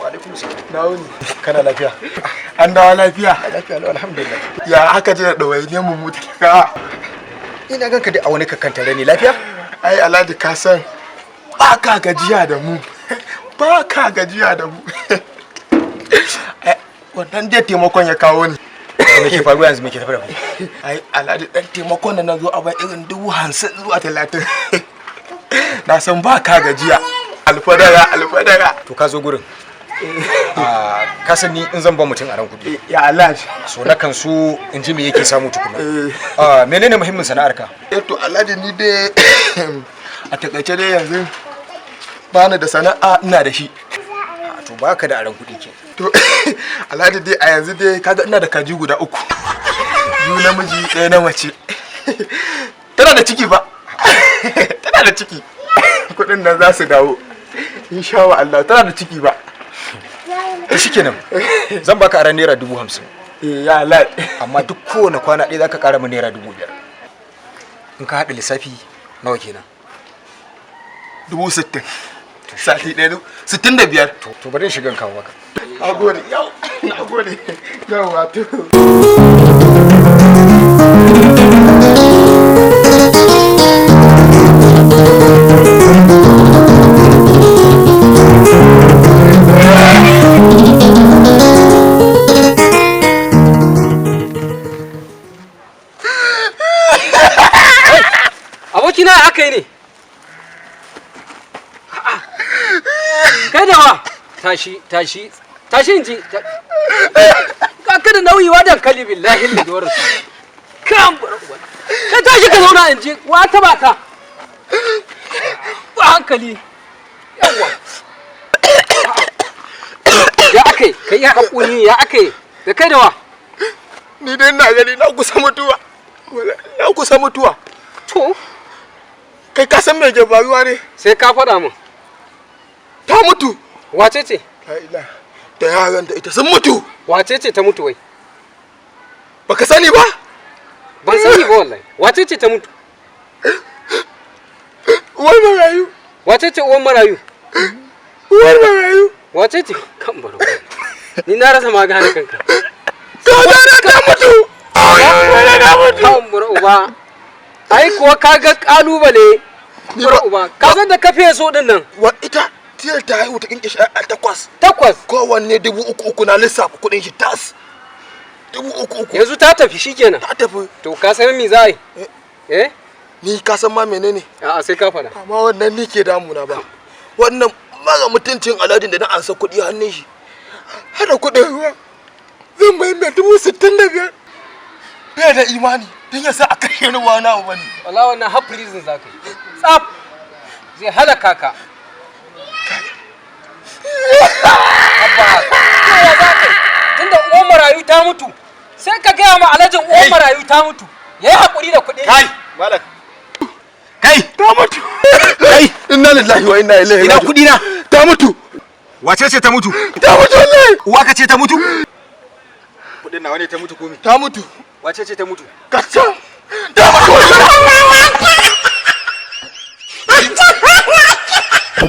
alaikum salam. Na wuni. Kana lafiya? An dawo lafiya? Lafiya lau alhamdulillah. Ya aka ji da ɗawainiyar mu mutu ka? Ina ganka dai a wani kakkantare ne lafiya? Ai Alhaji ka san ba ka gajiya da mu. Ba ka gajiya da mu. Wannan dai taimakon ya kawo ni. Me ke faruwa yanzu, me ke tafi da mu? Ai Alhaji dan taimakon da na zo a bai irin 50 zuwa 30. Na san ba ka gajiya. Alfadara. To ka zo gurin. Ka san ni in zan ba mutum a ran kuɗi. Ya Alhaji. So na kan so in ji me yake samu tukuna. Menene muhimmin sana'arka? To Alhaji ni dai a takaice dai yanzu ba ni da sana'a, ina da shi. To baka da aran kuɗi ke. To Alhaji dai a yanzu dai kaga ina da kaji guda 3. 2 namiji 1 na mace. Tana da ciki ba. Tana da ciki. Kuɗin nan za su dawo. Insha Allah tana da ciki ba. Shikenan. Zan baka aran naira 50,000. Ya Allah. Amma duk kowane kwana ɗaya zaka ƙara min naira 5,000. In ka haɗa lissafi nawa kenan? 60,000. Sati ɗaya 65. To bari in shiga kawo maka. Nagode. Nagode. Yawa to. Abokina aka yi ne? Kai da wa? Tashi in ji. Ka da nauyi wa dankali billahi da dorin. Kan ka tashi ka zauna in ji wa ta baka. Ba hankali. Yawa. Ya akai, kai ya hakuri ya akai. Da kai da wa? Ni dai ina gani na kusa mutuwa. To, kai ka san me ke faruwa ne? sai ka faɗa min. Ta mutu. Wace ce? Da yaran da ita sun mutu. Wace ce ta mutu wai? Baka sani ba? Ban sani ba wallahi. Wace ce ta mutu? Uwar marayu. Wace ce uwar marayu? Uwar marayu. Wace ce? Kan baro. Ni na rasa ma gane kanka. Ka ta mutu. Kan baro uba. Ai kuwa kaga kalubale. Baro uba. Ka san da kafe so din nan. Wa ita tiyar ta haihu ta kinkishi a 8. 8. Kowanne 3,000 na lissafa kudin shi tas. 3,000. Yanzu ta tafi shikenan. Ta tafi. To ka san me za a yi? Eh? Ni ka san ma menene? A'a sai ka faɗa. Amma wannan ni ke damuna ba. Wannan mara mutuncin Aladin da na ansa kuɗi hannun shi. Hada kuɗin ruwa. Zan bayar da 65,000. Bai da imani. Don yasa a kashe ni wani abu bane. Wala wannan har prison za ka yi. Tsaf. Zai halaka ka. Abba. Ya za ka yi? Tunda uwan marayu ta mutu. Sai ka gaya ma alajin uwan marayu ta mutu. Yayi hakuri da kuɗi. Kai, malak. Kai, Ta mutu. Kai, inna lillahi wa inna ilaihi ina raji'un. kuɗi na. Ta mutu. Wace ce ta mutu? Ta mutu wallahi. Uwa ka ce ta mutu? Kuɗin nawa ne ta mutu ko me? Ta mutu. Wace ce ta mutu? Kacan. Ta mutu wallahi.